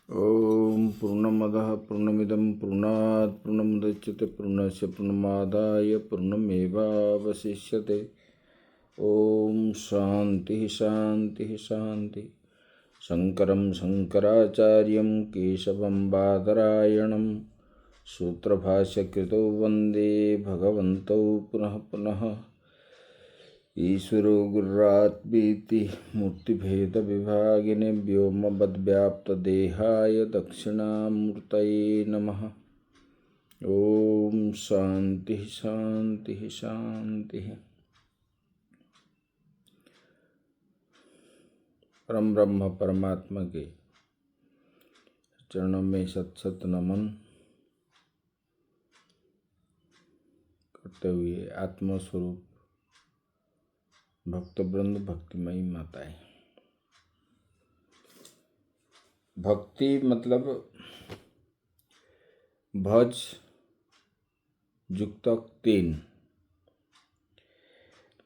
ओम पूर्णमदः पूर्णमिदं पूर्णात् पूर्णमुदच्यते पूर्णस्य पूर्णमादाय पूर्णमेवावशिष्यते। ओम शांति शांति शांति। शंकरं शंकराचार्यं केशवं बादरायणं सूत्रभाष्यकृतौ वन्दे भगवन्तौ पुनः पुनः। ईश्वरो गुरुरात्मीति मूर्तिभेदविभागिने व्योमवद्व्याप्तदेहाय दक्षिणामूर्तये नमः। ओम शांति शांति शांति। परम ब्रह्म परमात्मा के चरणों में सत सत नमन करते हुए आत्मस्वरूप भक्तवृंद भक्तिमयी माताएं। भक्ति मतलब भज जुक्तक 3।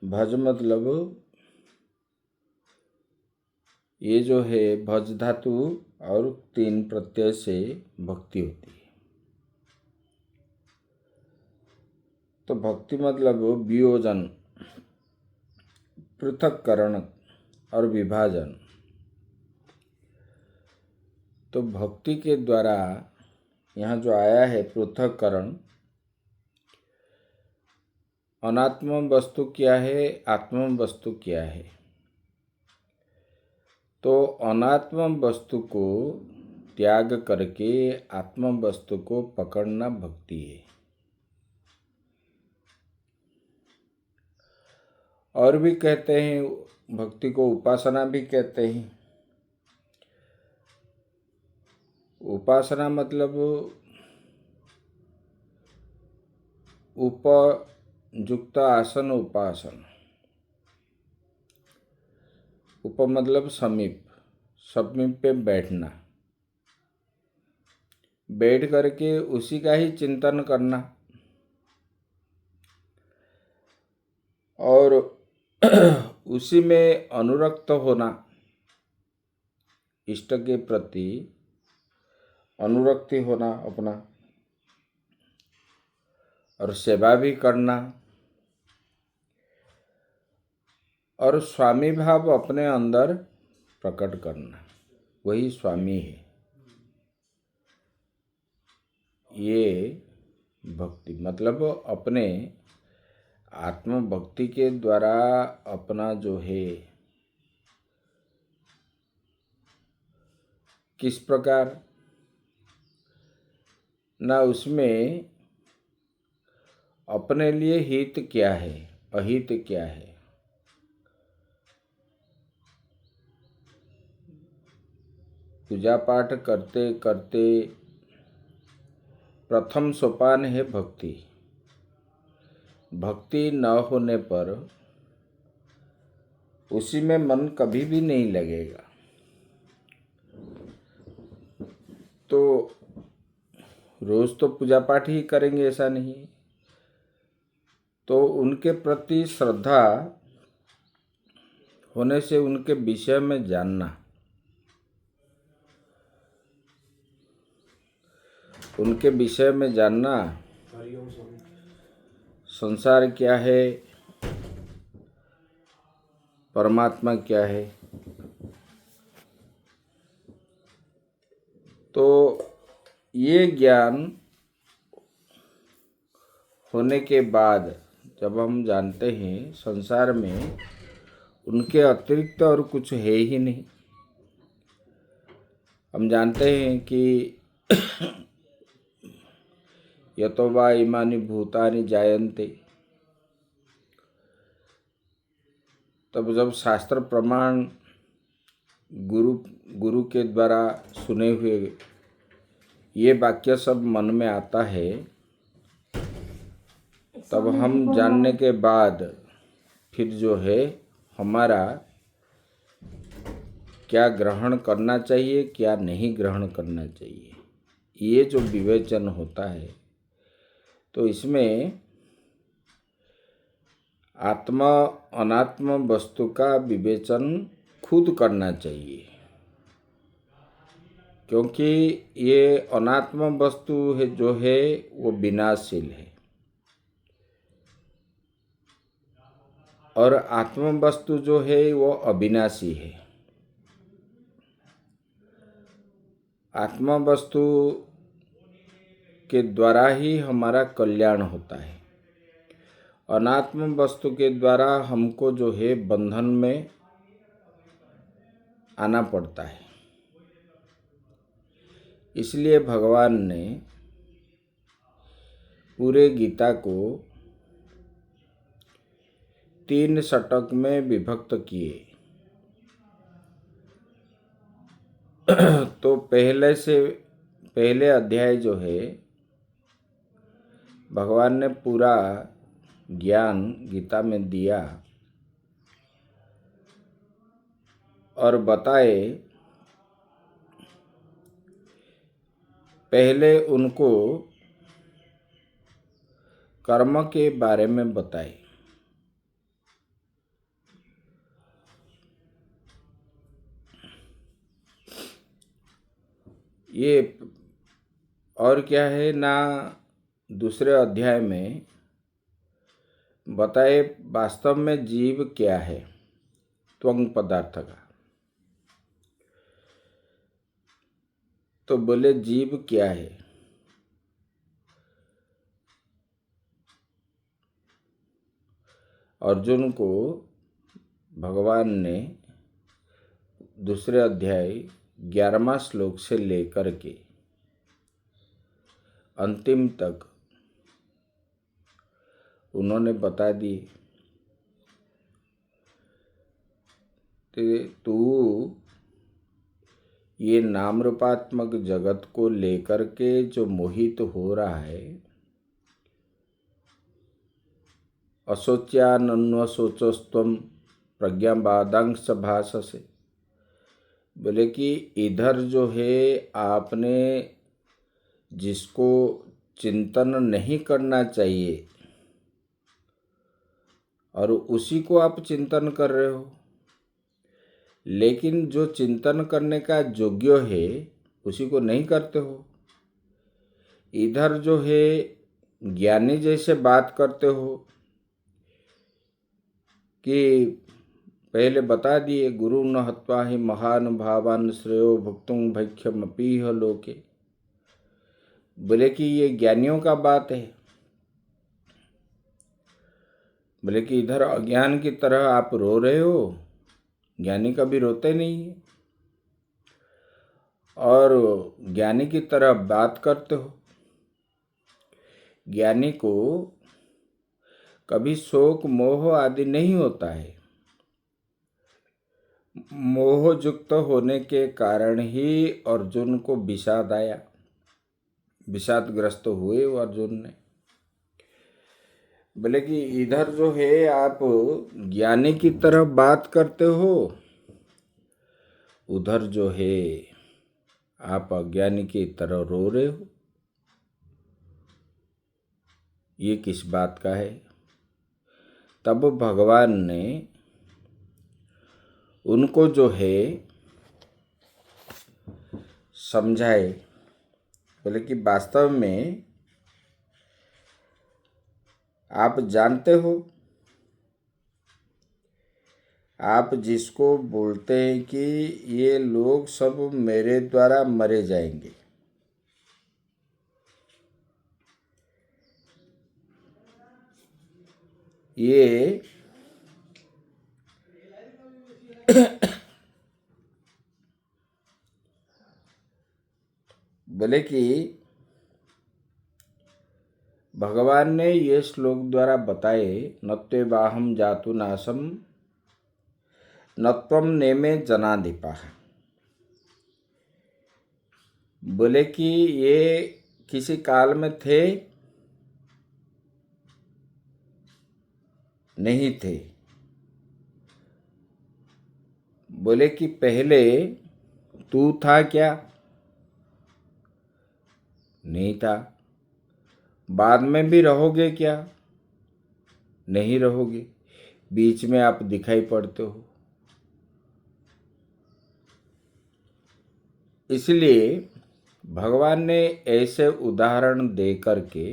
भज मतलब ये जो है भज धातु और 3 प्रत्यय से भक्ति होती है। तो भक्ति मतलब वियोजन, पृथक्करण और विभाजन। तो भक्ति के द्वारा यहाँ जो आया है पृथक्करण, अनात्म वस्तु क्या है, आत्म वस्तु क्या है। तो अनात्म वस्तु को त्याग करके आत्म वस्तु को पकड़ना भक्ति है। और भी कहते हैं, भक्ति को उपासना भी कहते हैं। उपासना मतलब उपयुक्त आसन उपासन। उप मतलब समीप, समीप पे बैठना, बैठ करके उसी का ही चिंतन करना और उसी में अनुरक्त होना, इष्ट के प्रति अनुरक्ति होना अपना, और सेवा भी करना और स्वामी भाव अपने अंदर प्रकट करना, वही स्वामी है। ये भक्ति मतलब अपने आत्म भक्ति के द्वारा अपना जो है किस प्रकार ना, उसमें अपने लिए हित क्या है, अहित क्या है। पूजा पाठ करते करते प्रथम सोपान है भक्ति। भक्ति न होने पर उसी में मन कभी भी नहीं लगेगा। तो रोज तो पूजा पाठ ही करेंगे ऐसा नहीं। तो उनके प्रति श्रद्धा होने से उनके विषय में जानना, उनके विषय में जानना, संसार क्या है, परमात्मा क्या है। तो ये ज्ञान होने के बाद जब हम जानते हैं संसार में उनके अतिरिक्त और कुछ है ही नहीं। हम जानते हैं कि यतो वा इमानि भूतानि जायन्ते। तब जब शास्त्र प्रमाण गुरु के द्वारा सुने हुए ये वाक्य सब मन में आता है, तब हम जानने के बाद फिर जो है हमारा क्या ग्रहण करना चाहिए, क्या नहीं ग्रहण करना चाहिए, ये जो विवेचन होता है, तो इसमें आत्मा अनात्म वस्तु का विवेचन खुद करना चाहिए। क्योंकि ये अनात्म वस्तु है जो है वो विनाशशील है और आत्म वस्तु जो है वो अविनाशी है। आत्मा वस्तु के द्वारा ही हमारा कल्याण होता है। अनात्म वस्तु के द्वारा हमको जो है बंधन में आना पड़ता है। इसलिए भगवान ने पूरे गीता को 3 षटक में विभक्त किए। तो पहले अध्याय जो है भगवान ने पूरा ज्ञान गीता में दिया और बताए। पहले उनको कर्म के बारे में बताए। ये और क्या है ना, दूसरे अध्याय में बताए वास्तव में जीव क्या है, त्वंग पदार्थ का। तो बोले जीव क्या है? अर्जुन को भगवान ने दूसरे अध्याय 11वां श्लोक से लेकर के अंतिम तक उन्होंने बता दी कि तू ये नाम रूपात्मक जगत को लेकर के जो मोहित हो रहा है, असोच्यानन्वसोचस्त्वं प्रज्ञावादांश भाषसे। बोले कि इधर जो है आपने जिसको चिंतन नहीं करना चाहिए और उसी को आप चिंतन कर रहे हो, लेकिन जो चिंतन करने का योग्य है उसी को नहीं करते हो। इधर जो है ज्ञानी जैसे बात करते हो कि पहले बता दिए गुरु न हत्वा ही महान भावान श्रेयो भुक्तुं भैक्ष्यमपीह लोके। बोले कि ये ज्ञानियों का बात है। बोले कि इधर अज्ञान की तरह आप रो रहे हो, ज्ञानी कभी रोते नहीं है, और ज्ञानी की तरह बात करते हो। ज्ञानी को कभी शोक मोह आदि नहीं होता है। मोहयुक्त होने के कारण ही अर्जुन को विषाद आया, विषादग्रस्त हुए वो अर्जुन ने। बोले कि इधर जो है आप ज्ञानी की तरह बात करते हो, उधर जो है आप अज्ञानी की तरह रो रहे हो। ये किस बात का है? तब भगवान ने उनको जो है समझाए। बोले कि वास्तव में आप जानते हो, आप जिसको बोलते हैं कि ये लोग सब मेरे द्वारा मरे जाएंगे, ये बोले कि भगवान ने ये श्लोक द्वारा बताए, नत्वेवाहम जातु नाशम नत्वम नेमे जनाधिपा। बोले कि ये किसी काल में थे नहीं थे। बोले कि पहले तू था क्या? नहीं था। बाद में भी रहोगे क्या? नहीं रहोगे। बीच में आप दिखाई पड़ते हो। इसलिए भगवान ने ऐसे उदाहरण दे करके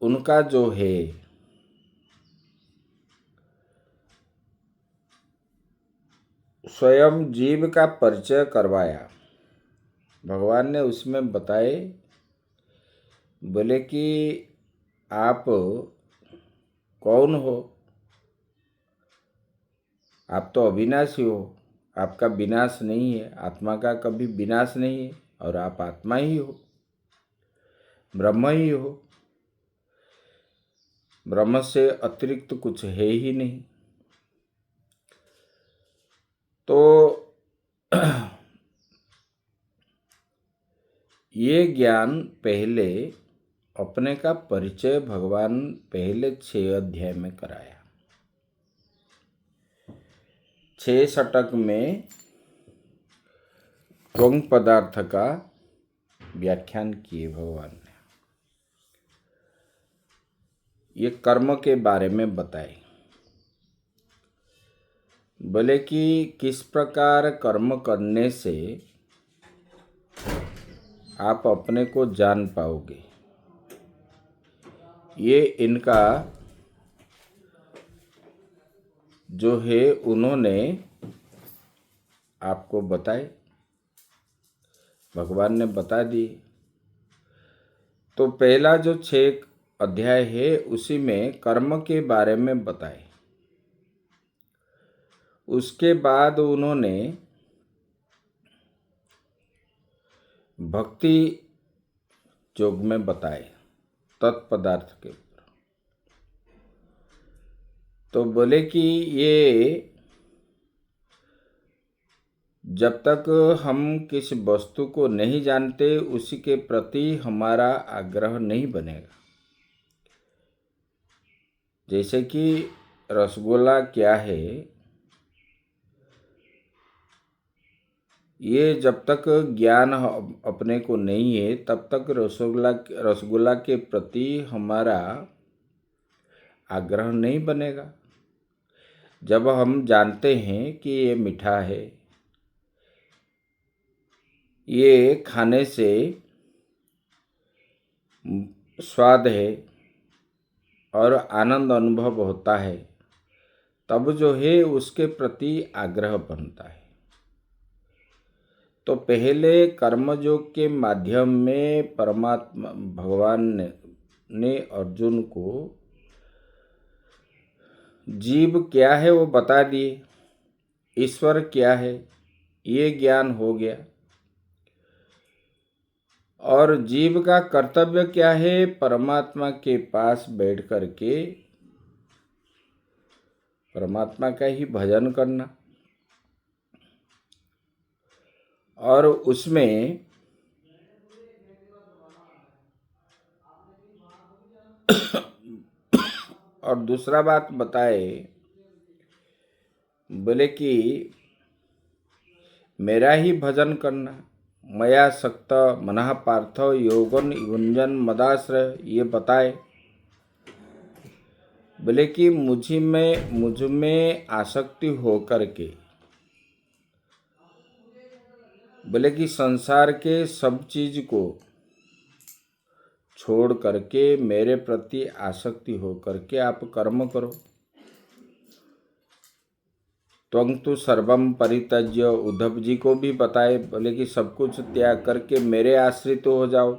उनका जो है स्वयं जीव का परिचय करवाया। भगवान ने उसमें बताए, बोले कि आप कौन हो? आप तो अविनाशी हो, आपका विनाश नहीं है, आत्मा का कभी विनाश नहीं है, और आप आत्मा ही हो, ब्रह्म ही हो, ब्रह्म से अतिरिक्त कुछ है ही नहीं। तो ये ज्ञान पहले अपने का परिचय भगवान पहले 6 अध्याय में कराया। 6 षटक में त्वंग पदार्थ का व्याख्यान किए भगवान ने। ये कर्म के बारे में बताए, बोले कि किस प्रकार कर्म करने से आप अपने को जान पाओगे। ये इनका जो है उन्होंने आपको बताए, भगवान ने बता दी। तो पहला जो 6 अध्याय है उसी में कर्म के बारे में बताए। उसके बाद उन्होंने भक्ति योग में बताए, तत्पदार्थ के ऊपर। तो बोले कि ये जब तक हम किसी वस्तु को नहीं जानते उसी के प्रति हमारा आग्रह नहीं बनेगा। जैसे कि रसगुल्ला क्या है, ये जब तक ज्ञान अपने को नहीं है तब तक रसगुल्ला के प्रति हमारा आग्रह नहीं बनेगा। जब हम जानते हैं कि ये मीठा है, ये खाने से स्वाद है और आनंद अनुभव होता है, तब जो है उसके प्रति आग्रह बनता है। तो पहले कर्मयोग के माध्यम में परमात्मा भगवान ने अर्जुन को जीव क्या है वो बता दिए, ईश्वर क्या है ये ज्ञान हो गया, और जीव का कर्तव्य क्या है, परमात्मा के पास बैठ करके परमात्मा का ही भजन करना। और उसमें और दूसरा बात बताए, बोले कि मेरा ही भजन करना। मया सक्त मनः पार्थ योगन युञ्जन मदाश्रय, ये बताए। बोले कि मुझ में आसक्ति हो करके, बोले कि संसार के सब चीज को छोड़ करके मेरे प्रति आसक्ति हो करके आप कर्म करो। त्वं तु सर्वम परित्यज्य, उद्धव जी को भी बताए, बोले कि सब कुछ त्याग करके मेरे आश्रित हो जाओ।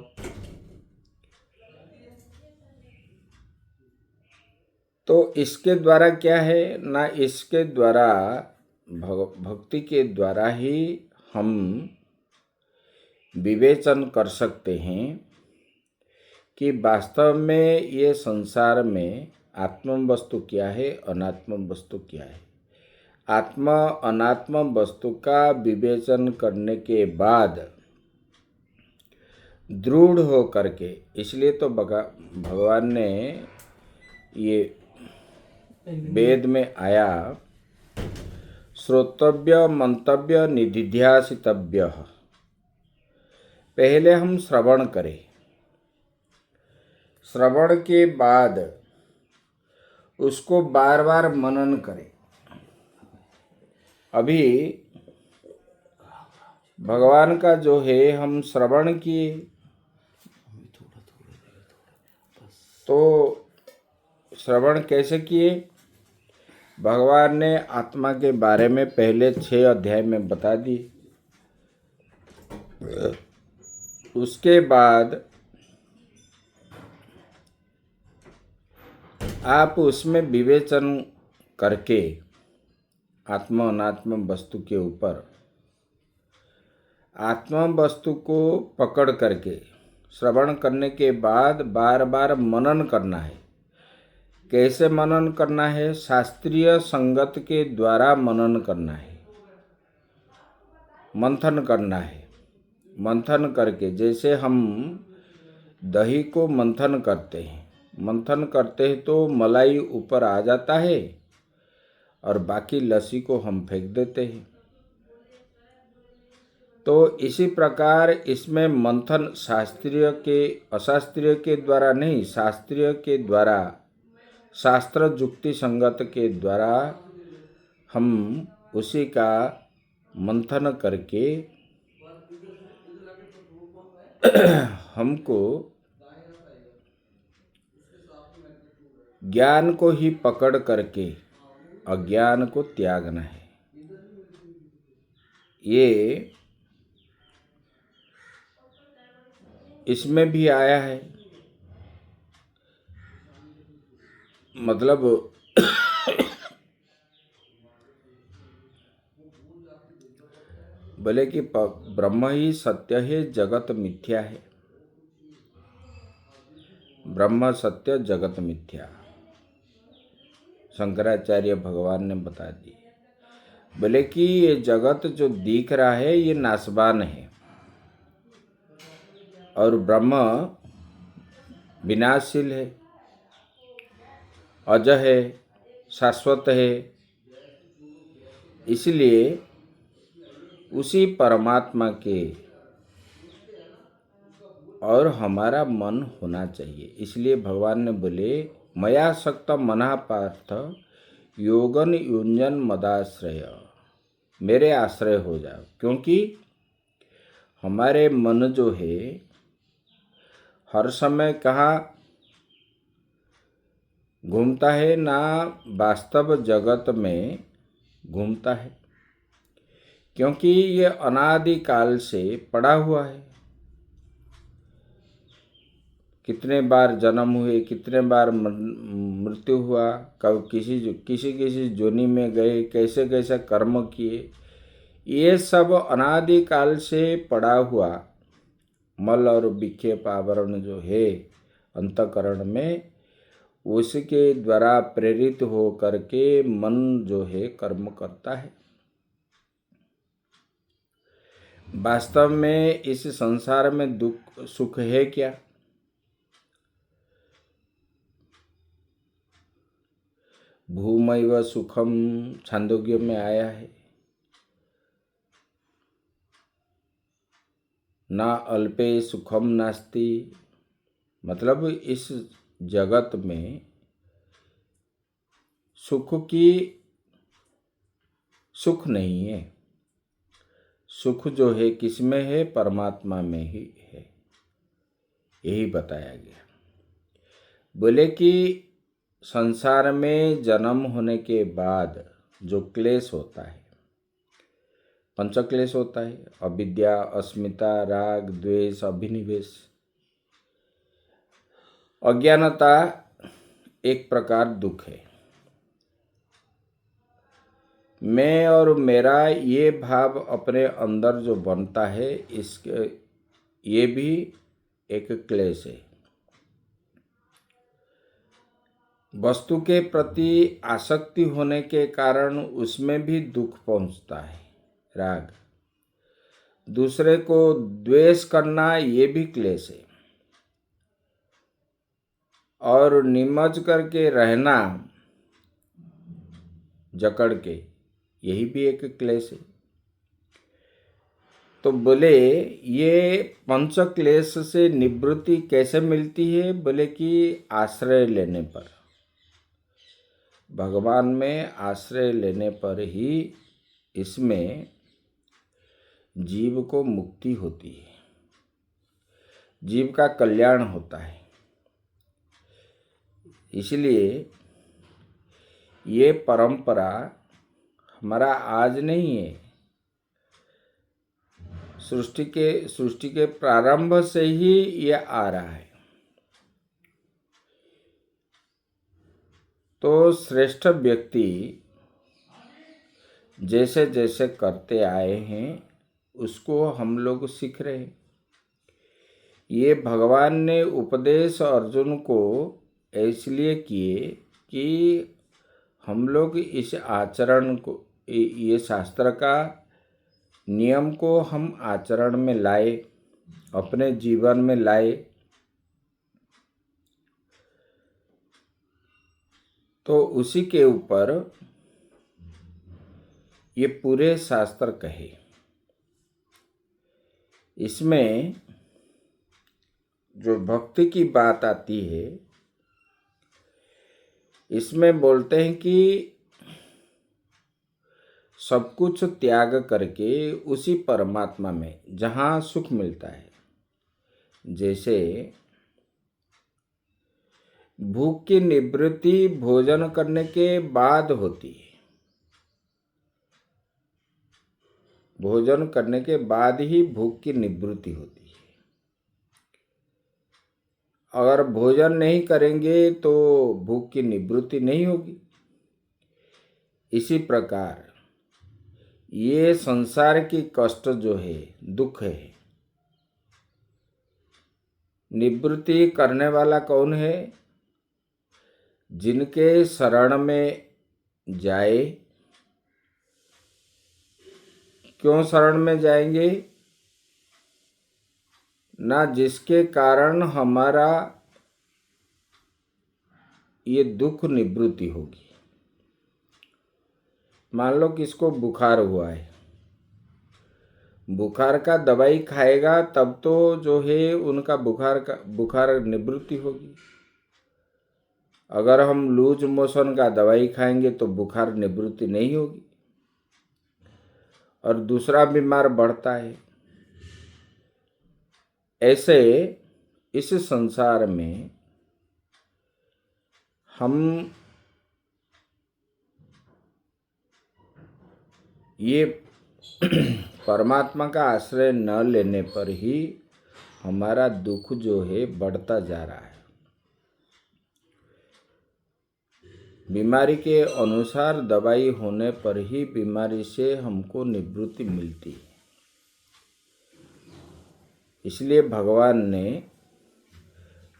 तो इसके द्वारा क्या है ना, इसके द्वारा भक्ति के द्वारा ही हम विवेचन कर सकते हैं कि वास्तव में ये संसार में आत्म वस्तु क्या है, अनात्म वस्तु क्या है। आत्म अनात्म वस्तु का विवेचन करने के बाद दृढ़ हो करके, इसलिए तो भगवान ने ये वेद में आया, श्रोतव्य मंतव्य निधिध्यासितव्य। पहले हम श्रवण करें, श्रवण के बाद उसको बार बार मनन करें। अभी भगवान का जो है हम श्रवण किए तो श्रवण कैसे किए? भगवान ने आत्मा के बारे में पहले 6 अध्याय में बता दिए। उसके बाद आप उसमें विवेचन करके आत्मा अनात्म वस्तु के ऊपर आत्मा वस्तु को पकड़ करके श्रवण करने के बाद बार बार मनन करना है। कैसे मनन करना है? शास्त्रीय संगत के द्वारा मनन करना है, मंथन करना है। मंथन करके जैसे हम दही को मंथन करते हैं, मंथन करते हैं तो मलाई ऊपर आ जाता है और बाकी लस्सी को हम फेंक देते हैं। तो इसी प्रकार इसमें मंथन शास्त्रीय के अशास्त्रीय के द्वारा नहीं, शास्त्रीय के द्वारा शास्त्र युक्ति संगत के द्वारा हम उसी का मंथन करके हमको ज्ञान को ही पकड़ करके अज्ञान को त्यागना है। ये इसमें भी आया है। मतलब बोले कि ब्रह्म ही सत्य है, जगत मिथ्या है। ब्रह्म सत्य, जगत मिथ्या, शंकराचार्य भगवान ने बता दी। बोले कि ये जगत जो दिख रहा है ये नाशवान है और ब्रह्म विनाशशील है, अज है, शाश्वत है। इसलिए उसी परमात्मा के और हमारा मन होना चाहिए। इसलिए भगवान ने बोले मया सक्त मना पार्थ योगन युंजन मदाश्रय, मेरे आश्रय हो जाओ। क्योंकि हमारे मन जो है हर समय कहाँ घूमता है? ना वास्तव जगत में घूमता है, क्योंकि ये अनादिकाल से पड़ा हुआ है। कितने बार जन्म हुए, कितने बार मृत्यु हुआ, कब किसी जोनी में गए, कैसे कैसे कर्म किए, ये सब अनादिकाल से पड़ा हुआ मल और विक्षेप आवरण जो है अंतःकरण में, उसके द्वारा प्रेरित हो करके मन जो है कर्म करता है। वास्तव में इस संसार में दुख सुख है क्या? भूमैव सुखम छांदोग्य में आया है। ना अल्पे सुखम नास्ति, मतलब इस जगत में सुख नहीं है। सुख जो है किसमें है? परमात्मा में ही है। यही बताया गया। बोले कि संसार में जन्म होने के बाद जो क्लेश होता है, पंचक्लेश होता है, अविद्या, अस्मिता, राग, द्वेष, अभिनिवेश। अज्ञानता एक प्रकार दुख है। मैं और मेरा ये भाव अपने अंदर जो बनता है, इसके ये भी एक क्लेश है। वस्तु के प्रति आसक्ति होने के कारण उसमें भी दुख पहुंचता है, राग। दूसरे को द्वेष करना ये भी क्लेश है। और निमज करके रहना जकड़ के, यही भी एक क्लेश है। तो बोले ये पंच क्लेश से निवृत्ति कैसे मिलती है? बोले कि आश्रय लेने पर, भगवान में आश्रय लेने पर ही इसमें जीव को मुक्ति होती है, जीव का कल्याण होता है। इसलिए ये परंपरा हमारा आज नहीं है, सृष्टि के प्रारंभ से ही ये आ रहा है। तो श्रेष्ठ व्यक्ति जैसे जैसे करते आए हैं उसको हम लोग सीख रहे हैं। ये भगवान ने उपदेश अर्जुन को इसलिए किए कि हम लोग इस आचरण को, ये शास्त्र का नियम को हम आचरण में लाए, अपने जीवन में लाए। तो उसी के ऊपर ये पूरे शास्त्र कहे। इसमें जो भक्ति की बात आती है, इसमें बोलते हैं कि सब कुछ त्याग करके उसी परमात्मा में जहाँ सुख मिलता है, जैसे भूख की निवृत्ति भोजन करने के बाद होती है, भोजन करने के बाद ही भूख की निवृत्ति होती है। अगर भोजन नहीं करेंगे तो भूख की निवृत्ति नहीं होगी। इसी प्रकार ये संसार की कष्ट जो है, दुख है, निवृत्ति करने वाला कौन है? जिनके शरण में जाए। क्यों शरण में जाएंगे? ना जिसके कारण हमारा ये दुख निवृत्ति होगी। मान लो किसको बुखार हुआ है, बुखार का दवाई खाएगा तब तो जो है उनका बुखार निवृत्ति होगी। अगर हम लूज मोशन का दवाई खाएंगे तो बुखार निवृत्ति नहीं होगी और दूसरा बीमार बढ़ता है। ऐसे इस संसार में हम ये परमात्मा का आश्रय न लेने पर ही हमारा दुख जो है बढ़ता जा रहा है। बीमारी के अनुसार दवाई होने पर ही बीमारी से हमको निवृत्ति मिलती है। इसलिए भगवान ने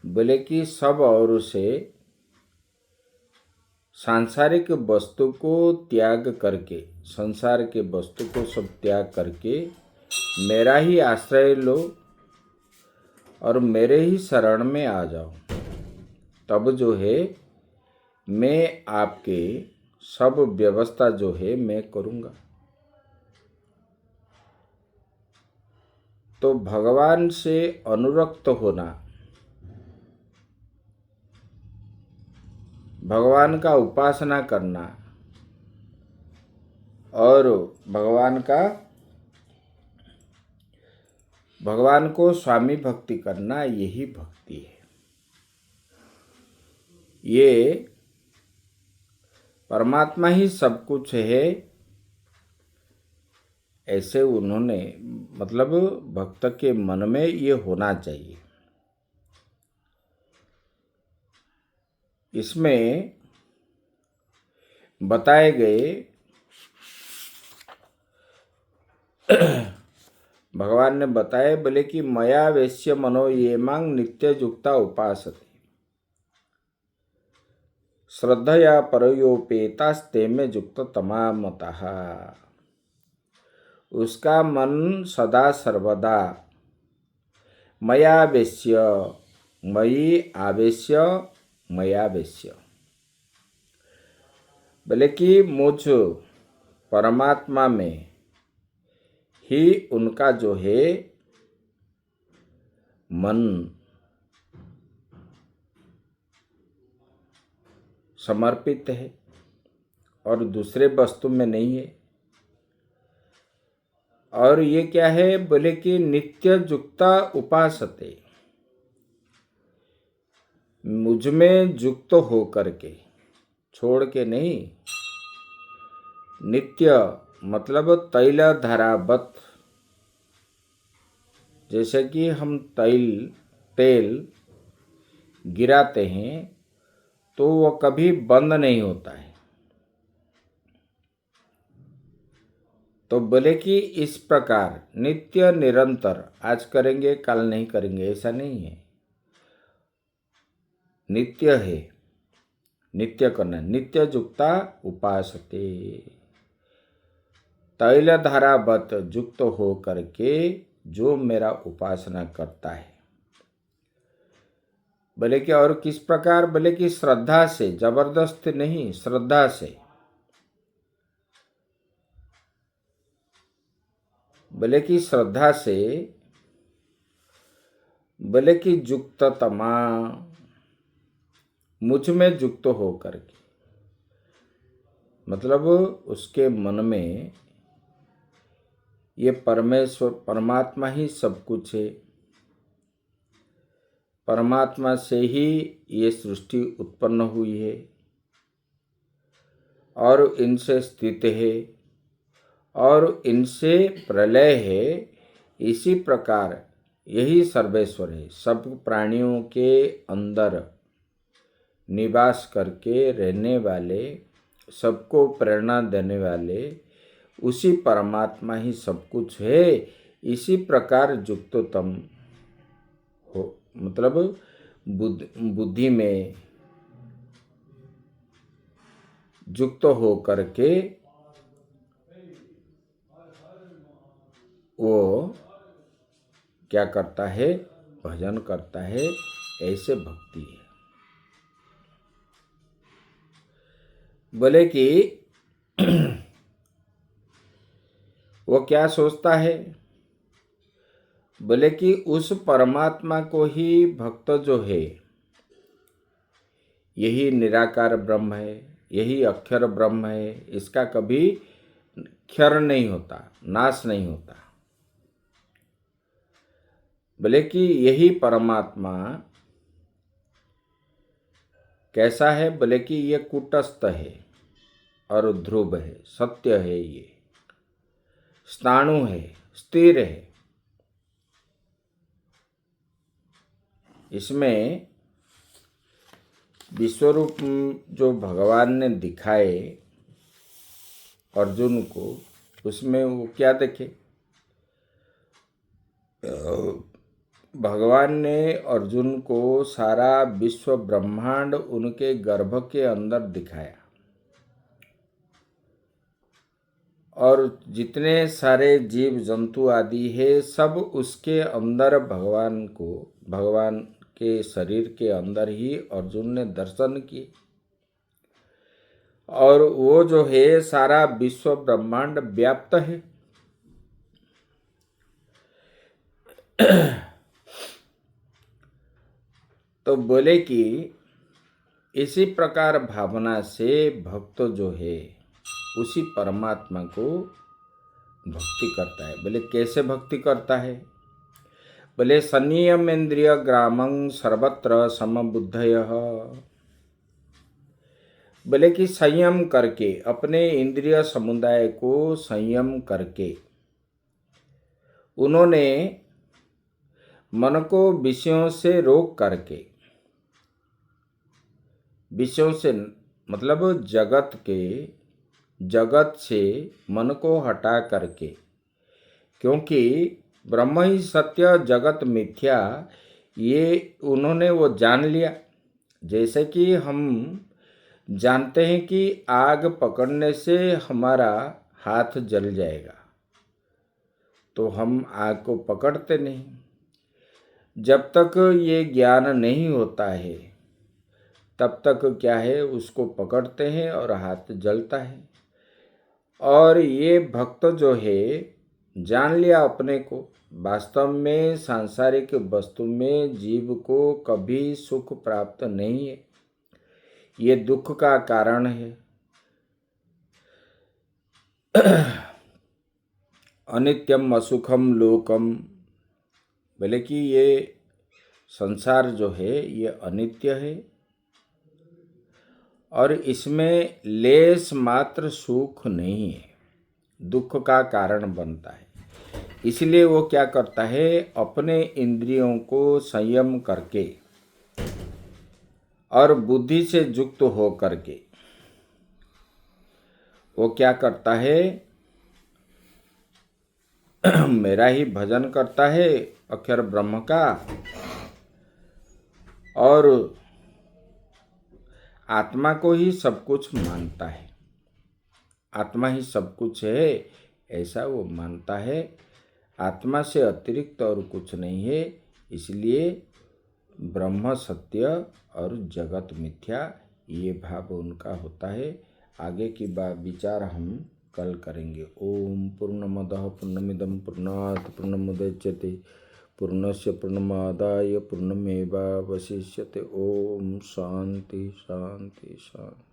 बोले कि सब और से सांसारिक वस्तु को त्याग करके, संसार के वस्तु को सब त्याग करके मेरा ही आश्रय लो और मेरे ही शरण में आ जाओ, तब जो है मैं आपके सब व्यवस्था जो है मैं करूँगा। तो भगवान से अनुरक्त होना, भगवान का उपासना करना और भगवान को स्वामी भक्ति करना, यही भक्ति है। ये परमात्मा ही सब कुछ है, ऐसे उन्होंने मतलब भक्त के मन में ये होना चाहिए। इसमें बताए गए भगवान ने बताए, बोले कि मया वेश्य मनो ये मांग नित्य युक्ता उपासते श्रद्धया परयोपेतास्ते में युक्त तमामतः। उसका मन सदा सर्वदा मया वेश्य, मयि आवेश्य, मया वेश्य, बोले कि मुझ परमात्मा में ही उनका जो है मन समर्पित है और दूसरे वस्तु में नहीं है। और ये क्या है, बोले कि नित्य युक्ता उपासते, मुझ में युक्त हो करके, छोड़ के नहीं। नित्य मतलब तैल धारावत, जैसे कि हम तेल गिराते हैं तो वो कभी बंद नहीं होता है। तो बोले कि इस प्रकार नित्य निरंतर, आज करेंगे कल नहीं करेंगे ऐसा नहीं है, नित्य है, नित्य करना, नित्य युक्ता उपासते, तैल धारावत युक्त हो करके जो मेरा उपासना करता है। बोले कि और किस प्रकार, बोले कि श्रद्धा से, जबरदस्त नहीं, श्रद्धा से। बोले कि श्रद्धा से, बोले कि युक्ततमा, मुझ में युक्त हो करके, मतलब उसके मन में ये परमेश्वर परमात्मा ही सब कुछ है, परमात्मा से ही ये सृष्टि उत्पन्न हुई है और इनसे स्थित है और इनसे प्रलय है। इसी प्रकार यही सर्वेश्वर है, सब प्राणियों के अंदर निवास करके रहने वाले, सबको प्रेरणा देने वाले उसी परमात्मा ही सब कुछ है। इसी प्रकार युक्ततम हो, मतलब बुद्धि में युक्त हो करके वो क्या करता है, भजन करता है, ऐसे भक्ति है। बोले कि वो क्या सोचता है, बोले कि उस परमात्मा को ही भक्त जो है, यही निराकार ब्रह्म है, यही अक्षर ब्रह्म है, इसका कभी क्षर नहीं होता, नाश नहीं होता। बोले कि यही परमात्मा कैसा है, बोले कि ये कूटस्थ है और ध्रुव है, सत्य है, ये स्थाणु है, स्थिर है। इसमें विश्वरूप जो भगवान ने दिखाए अर्जुन को, उसमें वो क्या देखे, भगवान ने अर्जुन को सारा विश्व ब्रह्मांड उनके गर्भ के अंदर दिखाया और जितने सारे जीव जंतु आदि है सब उसके अंदर भगवान के शरीर के अंदर ही अर्जुन ने दर्शन किए। और वो जो है सारा विश्व ब्रह्मांड व्याप्त है। तो बोले कि इसी प्रकार भावना से भक्त जो है उसी परमात्मा को भक्ति करता है। बोले कैसे भक्ति करता है, बोले संयम इंद्रिय ग्रामं सर्वत्र समबुद्धयः। बोले कि संयम करके, अपने इंद्रिय समुदाय को संयम करके उन्होंने मन को विषयों से रोक करके, विषयों से मतलब जगत से मन को हटा करके, क्योंकि ब्रह्म ही सत्य जगत मिथ्या, ये उन्होंने वो जान लिया। जैसे कि हम जानते हैं कि आग पकड़ने से हमारा हाथ जल जाएगा, तो हम आग को पकड़ते नहीं। जब तक ये ज्ञान नहीं होता है तब तक क्या है, उसको पकड़ते हैं और हाथ जलता है। और ये भक्त जो है जान लिया अपने को, वास्तव में सांसारिक वस्तु में जीव को कभी सुख प्राप्त नहीं है, ये दुख का कारण है। अनित्यम असुखम लोकम, बोले कि ये संसार जो है ये अनित्य है और इसमें लेस मात्र सुख नहीं है, दुख का कारण बनता है। इसलिए वो क्या करता है, अपने इंद्रियों को संयम करके और बुद्धि से युक्त हो करके वो क्या करता है, मेरा ही भजन करता है अक्षर ब्रह्म का, और आत्मा को ही सब कुछ मानता है, आत्मा ही सब कुछ है ऐसा वो मानता है। आत्मा से अतिरिक्त और कुछ नहीं है, इसलिए ब्रह्म सत्य और जगत मिथ्या, ये भाव उनका होता है। आगे की विचार हम कल करेंगे। ओम पूर्णमदः पूर्णमिदं पूर्णात् पूर्णमुदच्यते पूर्णस्य पूर्णमादाय पूर्णमेवावशिष्यते। ओम शांति शांति शांति।